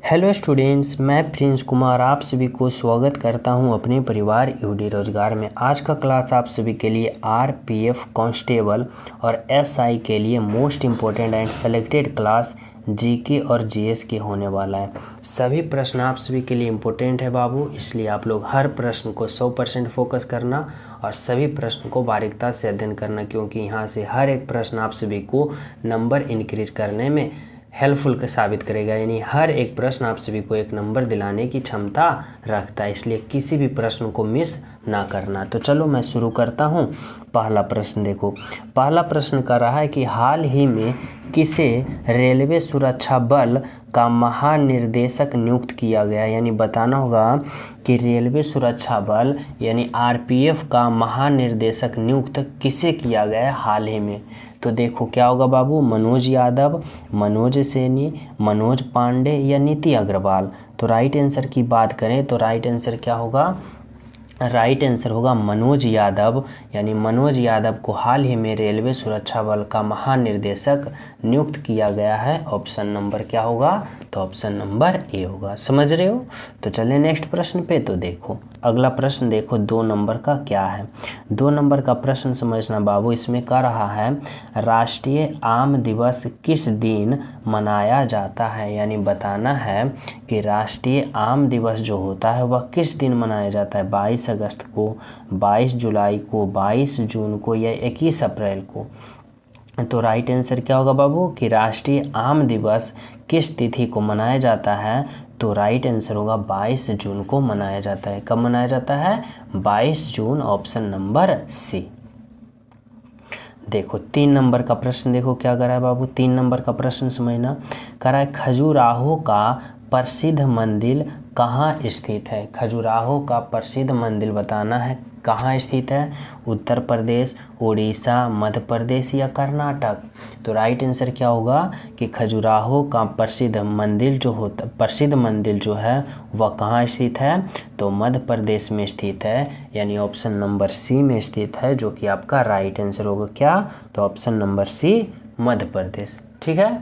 Hello students, मैं Prince Kumar आप सभी को स्वागत करता हूं अपने परिवार यूडी रोजगार में। आज का क्लास आप सभी के लिए आरपीएफ कांस्टेबल और एसआई के लिए most important and selected class GK और जीएस के होने वाला है। सभी प्रश्न आप सभी के लिए इम्पोर्टेंट है बाबू, इसलिए आप लोग हर प्रश्न को 100% फोकस करना और सभी प्रश्न को बारीकता से अध्ययन करना, क्योंकि यहाँ से हर एक प्रश्न आप सभी को नंबर इंक्रीज करने में हेल्पफुल साबित करेगा। यानी हर एक प्रश्न आप सभी को एक नंबर दिलाने की क्षमता रखता है, इसलिए किसी भी प्रश्न को मिस ना करना। तो चलो मैं शुरू करता हूँ। पहला प्रश्न देखो, पहला प्रश्न कर रहा है कि हाल ही में किसे रेलवे सुरक्षा बल का महानिर्देशक नियुक्त किया गया। यानी बताना होगा कि रेलवे सुरक्षा बल यानी आरपीएफ का महानिर्देशक नियुक्त किसे किया गया हाल ही में। तो देखो क्या होगा बाबू, मनोज यादव, मनोज सैनी, मनोज पांडे या नीति अग्रवाल। तो राइट आंसर की बात करें तो राइट आंसर क्या होगा, राइट आंसर होगा मनोज यादव। यानी मनोज यादव को हाल ही में रेलवे सुरक्षा बल का महानिर्देशक नियुक्त किया गया है। ऑप्शन नंबर क्या होगा, तो ऑप्शन नंबर ए होगा। समझ रहे हो। तो चलिए नेक्स्ट प्रश्न पे। तो देखो अगला प्रश्न देखो 2 नंबर का क्या है। 2 नंबर का प्रश्न समझना बाबू, इसमें कह रहा है राष्ट्रीय आम दिवस किस दिन मनाया जाता है। यानी बताना है कि राष्ट्रीय आम दिवस जो होता है वह किस दिन मनाया जाता है। 22 अगस्त को, 22 जुलाई को, 22 जून को या 21 अप्रैल को। तो राइट आंसर क्या होगा बाबू कि राष्ट्रीय आम दिवस किस तिथि को मनाया जाता है। तो राइट आंसर होगा 22 जून को मनाया जाता है। कब मनाया जाता है, 22 जून। Option number C. देखो 3 नंबर का प्रश्न देखो क्या कर रहा है बाबू। 3 नंबर का प्रश्न समझना, कह रहा है खजुराहो का प्रसिद्ध मंदिर कहाँ स्थित है। खजुराहो का प्रसिद्ध मंदिर बताना है कहाँ स्थित है। उत्तर प्रदेश, उड़ीसा, मध्य प्रदेश या कर्नाटक। तो राइट आंसर क्या होगा कि खजुराहो का प्रसिद्ध मंदिर जो है वह कहाँ स्थित है, तो मध्य प्रदेश में स्थित है। यानी ऑप्शन नंबर सी में स्थित है, जो कि आपका राइट आंसर होगा क्या, तो option number C Madhya Pradesh. ठीक है।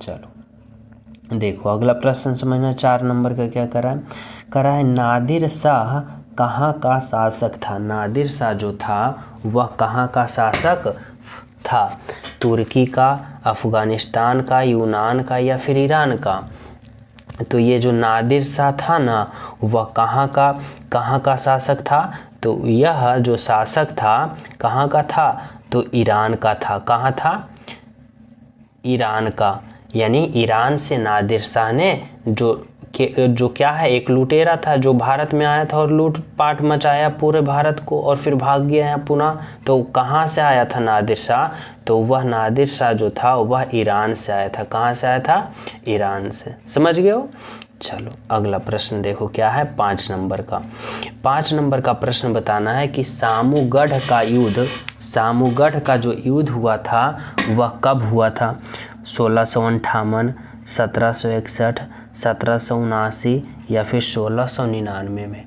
चलो देखो अगला प्रश्न समझना। 4 नंबर का क्या करा है नादिर शाह कहाँ का शासक था। नादिर शाह जो था वह कहाँ का शासक था। तुर्की का, अफगानिस्तान का, यूनान का या फिर ईरान का। तो ये जो नादिर शाह था ना वह कहाँ का शासक था। तो यह जो शासक था कहाँ का था, तो ईरान का था। कहाँ था, ईरान का। यानी ईरान से नादिर शाह ने जो क्या है एक लुटेरा था जो भारत में आया था और लूटपाट मचाया पूरे भारत को और फिर भाग गया है पुनः। तो कहाँ से आया था नादिर शाह, तो वह नादिर शाह जो था वह ईरान से आया था। कहाँ से आया था, ईरान से। समझ गए हो। चलो अगला प्रश्न देखो क्या है 5 नंबर का। 5 नंबर का प्रश्न बताना है कि सामूगढ़ का जो युद्ध हुआ था वह कब हुआ था। 1658, 1761, 1779 या फिर 1699 में।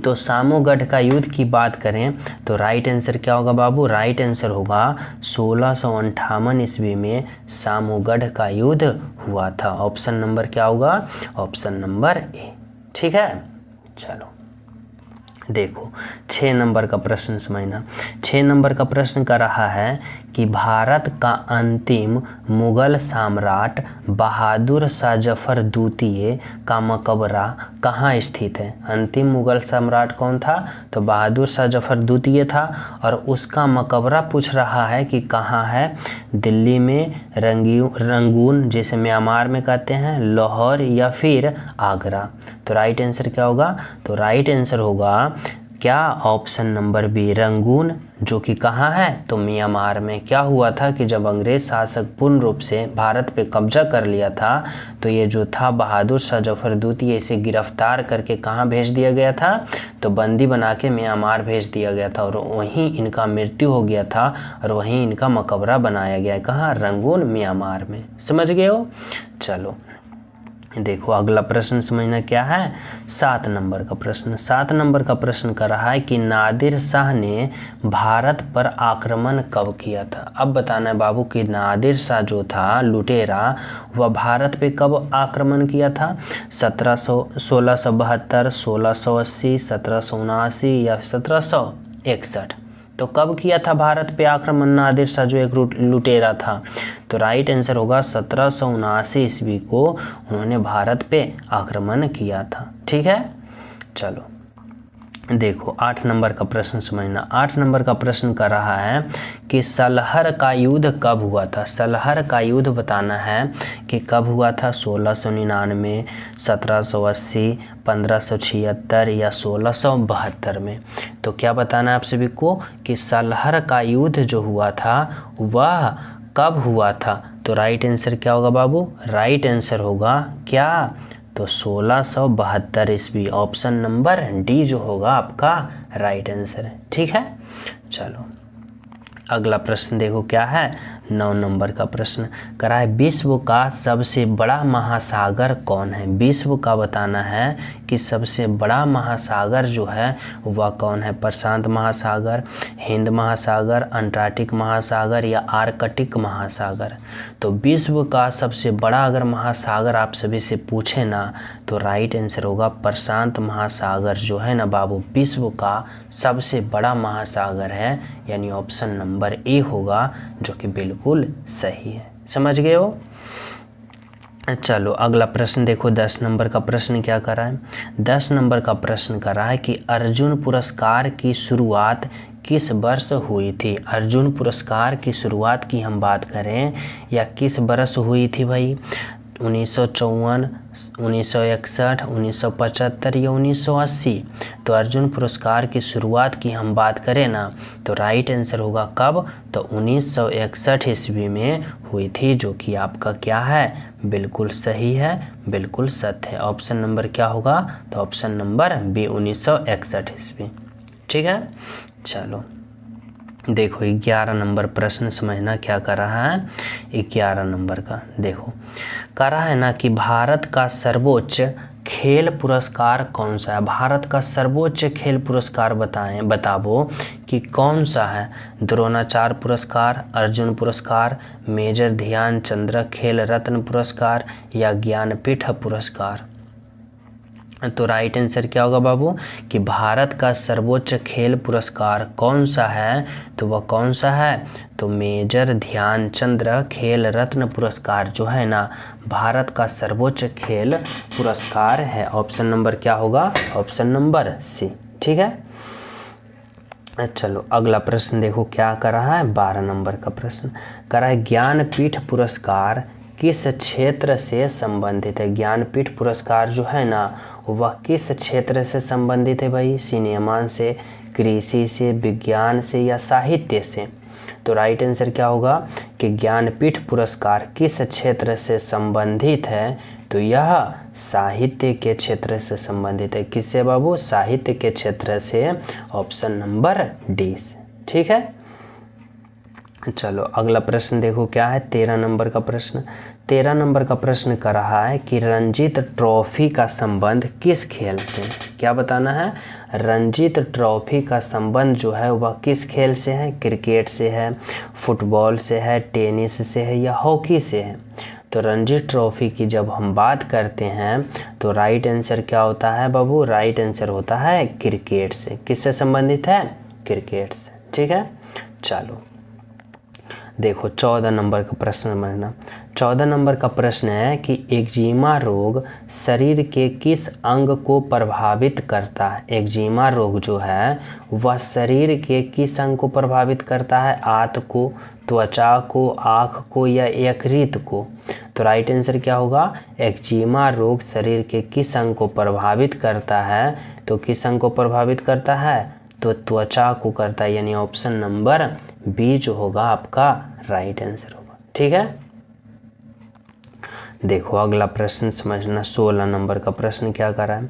तो सामूगढ़ का युद्ध की बात करें तो राइट आंसर क्या होगा बाबू, राइट आंसर होगा 1658 ईस्वी में सामूगढ़ का युद्ध हुआ था। ऑप्शन नंबर क्या होगा, ऑप्शन नंबर ए। ठीक है। चलो देखो 6 नंबर का प्रश्न समझना। 6 नंबर का प्रश्न कर रहा है कि भारत का अंतिम मुगल सम्राट बहादुर शाह जफर द्वितीय का मकबरा कहाँ स्थित है। अंतिम मुगल सम्राट कौन था, तो बहादुर शाह जफर द्वितीय था और उसका मकबरा पूछ रहा है कि कहाँ है। दिल्ली में, रंगून जैसे म्यांमार में कहते हैं, लाहौर या फिर आगरा। तो राइट आंसर क्या होगा, तो राइट आंसर होगा क्या, ऑप्शन नंबर बी रंगून, जो कि कहाँ है, तो म्यांमार में। क्या हुआ था कि जब अंग्रेज शासक पूर्ण रूप से भारत पे कब्जा कर लिया था तो ये जो था बहादुर शाह जफर द्वितीय इसे गिरफ्तार करके कहाँ भेज दिया गया था, तो बंदी बना के म्यांमार भेज दिया गया था और वहीं इनका मृत्यु हो गया था और वहीं इनका मकबरा बनाया गया है। कहाँ, रंगून म्यांमार में। समझ गए हो। चलो देखो अगला प्रश्न समझना क्या है, 7 नंबर का प्रश्न। 7 नंबर का प्रश्न कर रहा है कि नादिर शाह ने भारत पर आक्रमण कब किया था। अब बताना है बाबू कि नादिर शाह जो था लुटेरा, वह भारत पे कब आक्रमण किया था। 1672, 1680, 1779 या 1761। तो कब किया था भारत पे आक्रमण नादिर शाह जो एक लुटेरा था। तो राइट आंसर होगा 1779 ईस्वी को उन्होंने भारत पे आक्रमण किया था। ठीक है, चलो देखो 8 नंबर का प्रश्न समझना। 8 नंबर का प्रश्न कर रहा है कि सलहर का युद्ध कब हुआ था। सलहर का युद्ध बताना है कि कब हुआ था। 1699, 1780, 1576 या 1672 में। तो क्या बताना है आप सभी को कि सलहर का युद्ध जो हुआ था वह कब हुआ था। तो राइट आंसर क्या होगा बाबू, राइट आंसर होगा क्या, तो 1672 ईस्वी। ऑप्शन नंबर डी जो होगा आपका राइट आंसर है। ठीक है, चलो अगला प्रश्न देखो क्या है, 9 नंबर का प्रश्न करा है विश्व का सबसे बड़ा महासागर कौन है। विश्व का बताना है कि सबसे बड़ा महासागर जो है वह कौन है। प्रशांत महासागर, हिंद महासागर, अंटार्कटिक महासागर या आर्कटिक महासागर। तो विश्व का सबसे बड़ा अगर महासागर आप सभी से पूछे ना तो राइट आंसर होगा प्रशांत महासागर जो है ना बाबू, विश्व का सबसे बड़ा महासागर है, यानी ऑप्शन नंबर ए होगा जो कि बिल्कुल सही है। समझ गए हो। चलो अगला प्रश्न देखो 10 नंबर का प्रश्न क्या कर रहा है। 10 नंबर का प्रश्न कर रहा है कि अर्जुन पुरस्कार की शुरुआत किस वर्ष हुई थी। अर्जुन पुरस्कार की शुरुआत की हम बात करें या किस वर्ष हुई थी भाई, 1954, 1961, 1975 या 1980। तो अर्जुन पुरस्कार की शुरुआत की हम बात करें ना तो राइट आंसर होगा कब, तो 1961 ईस्वी में हुई थी, जो कि आपका क्या है, बिल्कुल सही है, बिल्कुल सत्य है। ऑप्शन नंबर क्या होगा, तो ऑप्शन नंबर बी 1961 ईस्वी। ठीक है, चलो देखो 11 नंबर प्रश्न समझना क्या कर रहा है। 11 नंबर का देखो कह रहा है ना कि भारत का सर्वोच्च खेल पुरस्कार कौन सा है। भारत का सर्वोच्च खेल पुरस्कार बताओ कि कौन सा है। द्रोणाचार्य पुरस्कार, अर्जुन पुरस्कार, मेजर ध्यानचंद खेल रत्न पुरस्कार या ज्ञानपीठ पुरस्कार। तो राइट आंसर क्या होगा बाबू कि भारत का सर्वोच्च खेल पुरस्कार कौन सा है, तो वह कौन सा है, तो मेजर ध्यानचंद खेल रत्न पुरस्कार जो है ना भारत का सर्वोच्च खेल पुरस्कार है। ऑप्शन नंबर क्या होगा, ऑप्शन नंबर सी। ठीक है, चलो अगला प्रश्न देखो क्या कर रहा है। 12 नंबर का प्रश्न कर रहा है ज्ञानपीठ पुरस्कार किस क्षेत्र से संबंधित है। ज्ञानपीठ पुरस्कार जो है ना वह किस क्षेत्र से संबंधित है भाई, सिनेमा से, कृषि से, विज्ञान से या साहित्य से। तो राइट आंसर क्या होगा कि ज्ञानपीठ पुरस्कार किस क्षेत्र से संबंधित है, तो यह साहित्य के क्षेत्र से संबंधित है। किससे बाबू, साहित्य के क्षेत्र से। ऑप्शन नंबर डी से। ठीक है, चलो अगला प्रश्न देखो क्या है। 13 नंबर का प्रश्न। 13 नंबर का प्रश्न कर रहा है कि रणजीत ट्रॉफी का संबंध किस खेल से। क्या बताना है, रणजीत ट्रॉफी का संबंध जो है वह किस खेल से है। क्रिकेट से है, फुटबॉल से है, टेनिस से है या हॉकी से है। तो रणजी ट्रॉफी की जब हम बात करते हैं तो राइट आंसर क्या होता है बाबू, राइट आंसर होता है क्रिकेट से। किससे संबंधित है, क्रिकेट से। ठीक है, चलो देखो 14 नंबर का प्रश्न समझना। 14 नंबर का प्रश्न है कि एक्जिमा रोग शरीर के किस अंग को प्रभावित करता है। एक्जिमा रोग जो है वह शरीर के किस अंग को प्रभावित करता है, आंत को, त्वचा को, आँख को या यकृत को। तो राइट आंसर क्या होगा, एक्जिमा रोग शरीर के किस अंग को प्रभावित करता है, तो किस अंग को प्रभावित करता है, तो त्वचा को करता है, यानी ऑप्शन नंबर बी जो होगा आपका राइट आंसर होगा। ठीक है, देखो अगला प्रश्न समझना। 16 नंबर का प्रश्न क्या कर रहा है।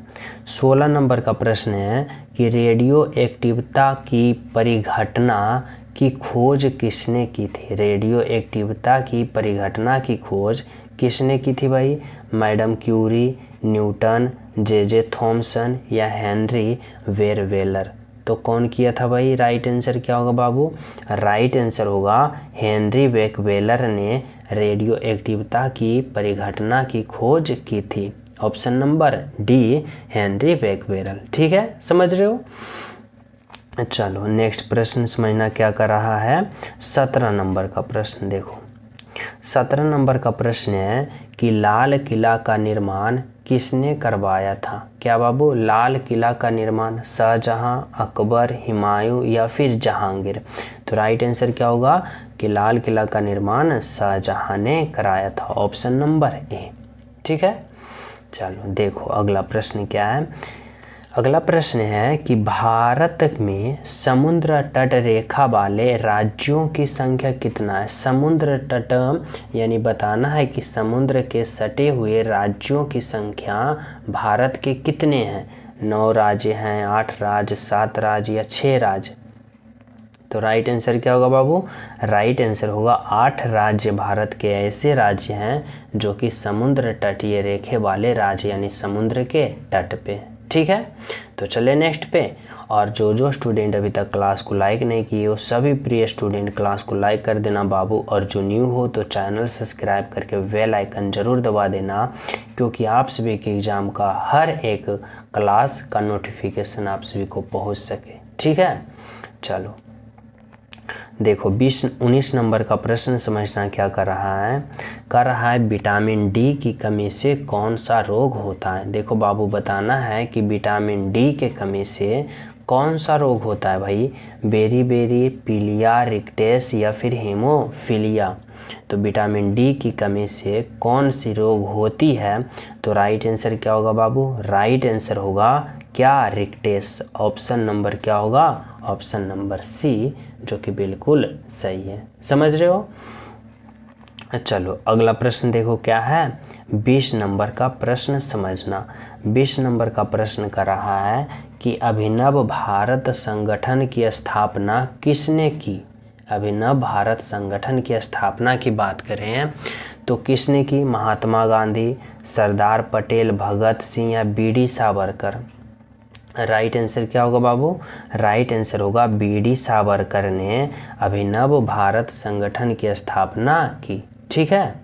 16 नंबर का प्रश्न है कि रेडियो एक्टिविता की परिघटना की खोज किसने की थी। रेडियो एक्टिविता की परिघटना की खोज किसने की थी भाई? Madam Curie, Newton, J Thomson या हेनरी वेरवेलर। तो कौन किया था भाई? राइट आंसर क्या होगा बाबू? राइट आंसर होगा हेनरी वेरवेलर ने रेडियो एक्टिविटी की परिघटना की खोज की थी। ऑप्शन नंबर डी हेनरी वेरवेलर। ठीक है, समझ रहे हो? चलो नेक्स्ट प्रश्न समझना क्या कर रहा है। 17 नंबर का प्रश्न देखो। 17 नंबर का प्रश्न है कि लाल किला का निर्माण किसने करवाया था? क्या बाबू? लाल किला का निर्माण शाहजहां, अकबर, हुमायूं या फिर जहांगीर। तो राइट आंसर क्या होगा कि लाल किला का निर्माण शाहजहां ने कराया था। Option number A. ठीक है, चलो देखो अगला प्रश्न क्या है। अगला प्रश्न है कि भारत में समुद्र तट रेखा वाले राज्यों की संख्या कितना है? समुद्र तट यानी बताना है कि समुद्र के सटे हुए राज्यों की संख्या भारत के कितने हैं? 9 राज्य हैं, 8 राज्य, 7 राज्य या 6 राज्य। तो राइट आंसर क्या होगा बाबू? राइट आंसर होगा 8 राज्य भारत के ऐसे राज्य हैं जो कि समुद्र तटीय रेखे वाले राज्य यानी समुद्र के तट पे। ठीक है, तो चले नेक्स्ट पे। और जो स्टूडेंट अभी तक क्लास को लाइक नहीं किए हो सभी प्रिय स्टूडेंट क्लास को लाइक कर देना बाबू। और जो न्यू हो तो चैनल सब्सक्राइब करके बेल आइकन जरूर दबा देना, क्योंकि आप सभी के एग्ज़ाम का हर एक क्लास का नोटिफिकेशन आप सभी को पहुंच सके। ठीक है, चलो देखो 19 नंबर का प्रश्न समझना क्या कर रहा है विटामिन डी की कमी से कौन सा रोग होता है? देखो बाबू बताना है कि विटामिन डी के कमी से कौन सा रोग होता है भाई? बेरी, पीलिया, रिक्टेस या फिर हेमोफीलिया। तो विटामिन डी की कमी से कौन सी रोग होती है? तो राइट आंसर क्या होगा बाबू? राइट आंसर होगा क्या? रिक्टेस। ऑप्शन नंबर क्या होगा? ऑप्शन नंबर सी, जो कि बिल्कुल सही है। समझ रहे हो? चलो अगला प्रश्न देखो क्या है। 20 नंबर का प्रश्न समझना। 20 नंबर का प्रश्न कर रहा है कि अभिनव भारत संगठन की स्थापना किसने की? अभिनव भारत संगठन की स्थापना की बात करें तो किसने की? महात्मा गांधी, सरदार पटेल, भगत सिंह या बीडी सावरकर। राइट आंसर क्या होगा बाबू? राइट आंसर होगा बीडी सावरकर ने अभिनव भारत संगठन की स्थापना की। ठीक है,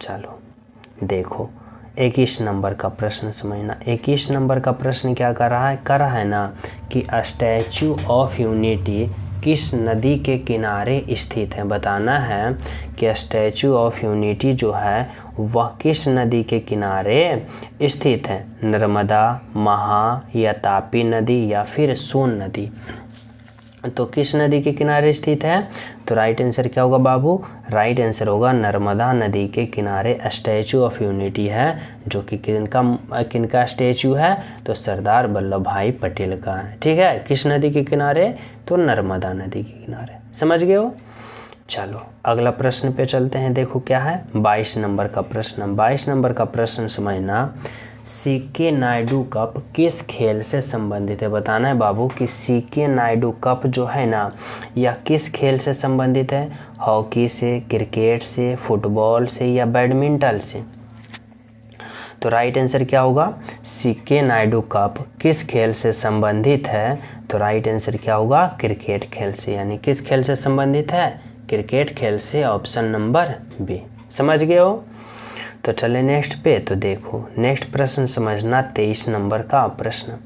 चलो देखो 21 नंबर का प्रश्न समझना। 21 नंबर का प्रश्न क्या कर रहा है ना कि स्टैचू ऑफ यूनिटी किस नदी के किनारे स्थित है? बताना है कि स्टैचू ऑफ यूनिटी जो है वह किस नदी के किनारे स्थित है? नर्मदा, महा या तापी नदी या फिर सोन नदी। तो किस नदी के किनारे स्थित है? तो राइट आंसर क्या होगा बाबू? राइट आंसर होगा नर्मदा नदी के किनारे स्टैचू ऑफ यूनिटी है, जो कि किनका स्टैचू है? तो सरदार वल्लभ भाई पटेल का है। ठीक है, किस नदी के किनारे? तो नर्मदा नदी के किनारे। समझ गए हो? चलो अगला प्रश्न पे चलते हैं। देखो क्या है 22 नंबर का प्रश्न। 22 नंबर का प्रश्न समझना। सीके नायडू कप किस खेल से संबंधित है? बताना है बाबू कि सीके नायडू कप जो है ना यह किस खेल से संबंधित है? हॉकी से, क्रिकेट से, फुटबॉल से या बैडमिंटन से। तो राइट आंसर क्या होगा? सीके नायडू कप किस खेल से संबंधित है? तो राइट आंसर क्या होगा? क्रिकेट खेल से। यानी किस खेल से संबंधित है? क्रिकेट खेल से। Option number B. समझ गए हो? तो चले नेक्स्ट पे। तो देखो नेक्स्ट प्रश्न समझना। 23 नंबर का प्रश्न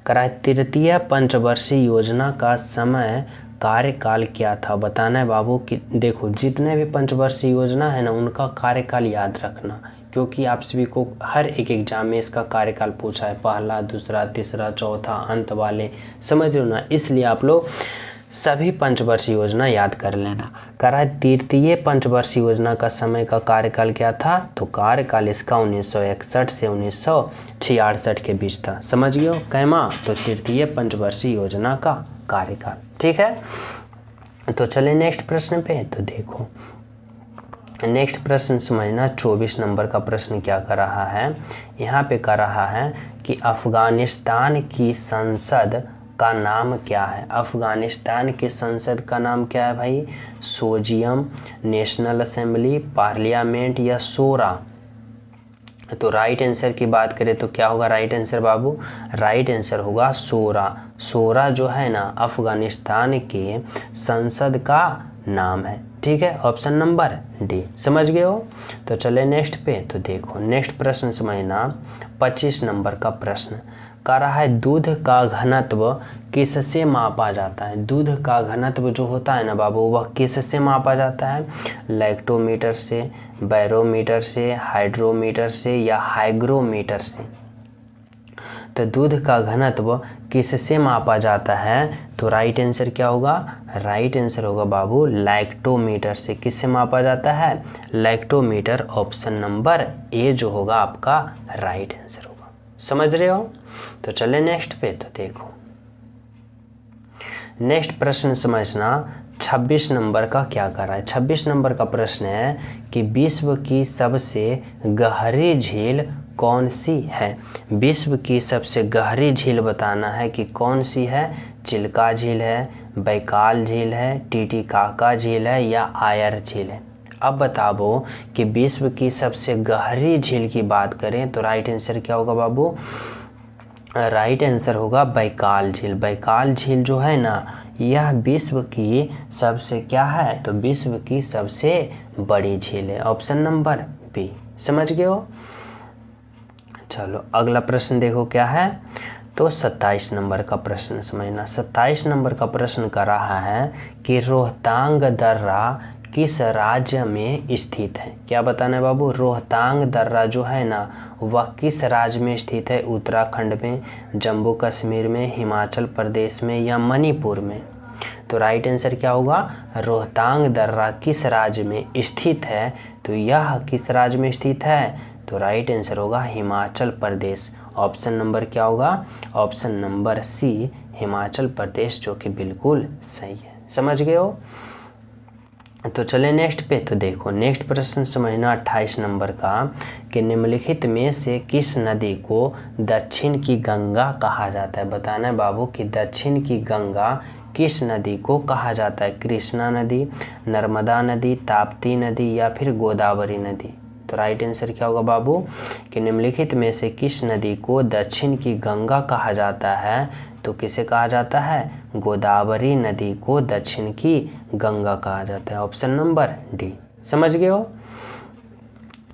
करा तृतीय पंचवर्षीय योजना का समय कार्यकाल क्या था? बताना है बाबू कि देखो जितने भी पंचवर्षीय योजना है ना उनका कार्यकाल याद रखना, क्योंकि आप सभी को हर एक एग्जाम में इसका कार्यकाल पूछा है, पहला, दूसरा, तीसरा, चौथा, अंत वाले। समझ लो ना, इसलिए आप लोग सभी पंचवर्षीय योजना याद कर लेना। करा तृतीय पंचवर्षीय योजना का समय का कार्यकाल क्या था? तो कार्यकाल इसका 1961 से 1966 के बीच था। समझ गए हो? कैमा? तो तृतीय पंचवर्षीय योजना का कार्यकाल। ठीक है, तो चले नेक्स्ट प्रश्न पे। तो देखो नेक्स्ट प्रश्न समझना। 24 नंबर का प्रश्न क्या कर रहा है? यहाँ पे कर रहा है कि अफगानिस्तान की संसद का नाम क्या है? अफगानिस्तान की संसद का नाम क्या है भाई? सोजियम, नेशनल असेंबली, पार्लियामेंट या शोरा। तो राइट आंसर की बात करें तो क्या होगा राइट आंसर बाबू? राइट आंसर होगा शोरा। शोरा जो है ना अफगानिस्तान के संसद का नाम है। ठीक है, ऑप्शन नंबर डी। समझ गए हो? तो चले नेक्स्ट पे। तो देखो नेक्स्ट प्रश्न समझना, 25 नंबर का प्रश्न कह रहा है दूध का घनत्व किससे मापा जाता है? दूध का घनत्व जो होता है ना बाबू वह किससे मापा जाता है? लैक्टोमीटर से, बैरोमीटर से, हाइड्रोमीटर से या हाइग्रोमीटर से? तो दूध का घनत्व किससे मापा जाता है? तो राइट आंसर क्या होगा? राइट आंसर होगा बाबू लैक्टोमीटर से। किससे मापा जाता है? लैक्टोमीटर। ऑप्शन नंबर ए जो होगा आपका राइट आंसर होगा। समझ रहे हो? तो चले नेक्स्ट पे। तो देखो नेक्स्ट प्रश्न समझना, 26 नंबर का क्या कर रहा है। 26 नंबर का प्रश्न है कि विश्व की सबसे गहरी झील कौन सी है? विश्व की सबसे गहरी झील बताना है कि कौन सी है? चिल्का झील है, बैकाल झील है, टीटीकाका झील है या आयर झील है? अब बताओ कि विश्व की सबसे गहरी झील की बात करें तो राइट आंसर क्या होगा बाबू? राइट आंसर होगा बैकाल झील। बैकाल झील जो है ना यह विश्व की सबसे क्या है? तो विश्व की सबसे बड़ी झील है। Option number B. समझ गए हो? चलो अगला प्रश्न देखो क्या है। तो 27 नंबर का प्रश्न समझना। 27 नंबर का प्रश्न कर रहा है कि रोहतांग दर्रा किस राज्य में स्थित है? क्या बताना है बाबू? रोहतांग दर्रा जो है ना वह किस राज्य में स्थित है? उत्तराखंड में, जम्मू कश्मीर में, हिमाचल प्रदेश में या मणिपुर में? तो राइट आंसर क्या होगा? रोहतांग दर्रा किस राज्य में स्थित है? तो यह किस राज्य में स्थित है? तो राइट आंसर होगा हिमाचल प्रदेश। ऑप्शन नंबर क्या होगा? Option number C Himachal Pradesh, जो कि बिल्कुल सही है। समझ गए हो? तो चले नेक्स्ट पे। तो देखो नेक्स्ट प्रश्न समझना 28 नंबर का कि निम्नलिखित में से किस नदी को दक्षिण की गंगा कहा जाता है? बताना है बाबू कि दक्षिण की गंगा किस नदी को कहा जाता है? कृष्णा नदी, नर्मदा नदी, ताप्ती नदी या फिर गोदावरी नदी? तो राइट आंसर क्या होगा बाबू कि निम्नलिखित में से किस नदी को दक्षिण की गंगा कहा जाता है? तो किसे कहा जाता है? गोदावरी नदी को दक्षिण की गंगा कहा जाता है। Option number D. समझ गए हो?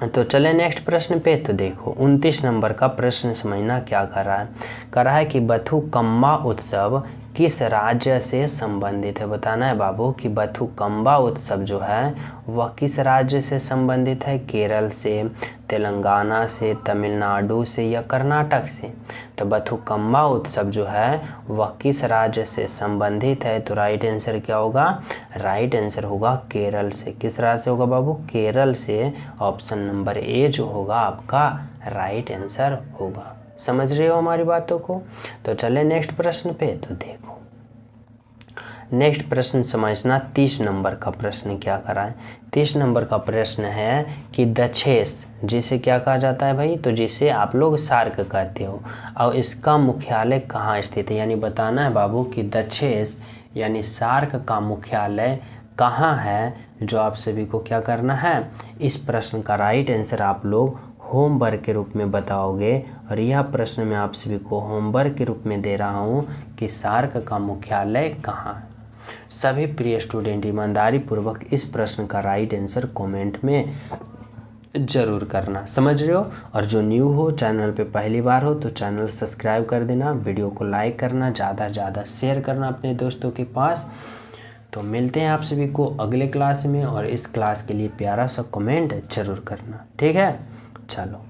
तो चले नेक्स्ट प्रश्न पे। तो देखो 29 नंबर का प्रश्न समझना क्या कर रहा है। कर रहा है कि बथुकम्मा उत्सव किस राज्य से संबंधित है? बताना है बाबू कि बथुकम्मा उत्सव जो है वह किस राज्य से संबंधित है? केरल से, तेलंगाना से, तमिलनाडु से या कर्नाटक से? तो बथुकम्मा उत्सव जो है वह किस राज्य से संबंधित है? तो राइट आंसर क्या होगा? राइट आंसर होगा केरल से। किस राज्य से होगा बाबू? केरल से। ऑप्शन नंबर ए जो होगा आपका राइट आंसर होगा। समझ रहे हो हमारी बातों को? तो चले नेक्स्ट प्रश्न पे। तो देखो नेक्स्ट प्रश्न समझना, 30 नंबर का प्रश्न क्या करा है। 30 नंबर का प्रश्न है कि दक्षेस जिसे क्या कहा जाता है भाई? तो जिसे आप लोग सार्क कहते हो, और इसका मुख्यालय कहाँ स्थित है? यानी बताना है बाबू कि दक्षेस यानी सार्क का मुख्यालय कहाँ है, जो आप सभी को क्या करना है? इस प्रश्न का राइट आंसर आप लोग होमवर्क के रूप में बताओगे। और यह प्रश्न मैं आप सभी को होमवर्क के रूप में दे रहा हूँ कि सार्क का मुख्यालय कहाँ है। सभी प्रिय स्टूडेंट ईमानदारी पूर्वक इस प्रश्न का राइट आंसर कमेंट में जरूर करना। समझ रहे हो? और जो न्यू हो, चैनल पे पहली बार हो, तो चैनल सब्सक्राइब कर देना, वीडियो को लाइक करना, ज़्यादा से ज़्यादा शेयर करना अपने दोस्तों के पास। तो मिलते हैं आप सभी को अगले क्लास में, और इस क्लास के लिए प्यारा सा कमेंट जरूर करना। ठीक है? चलो।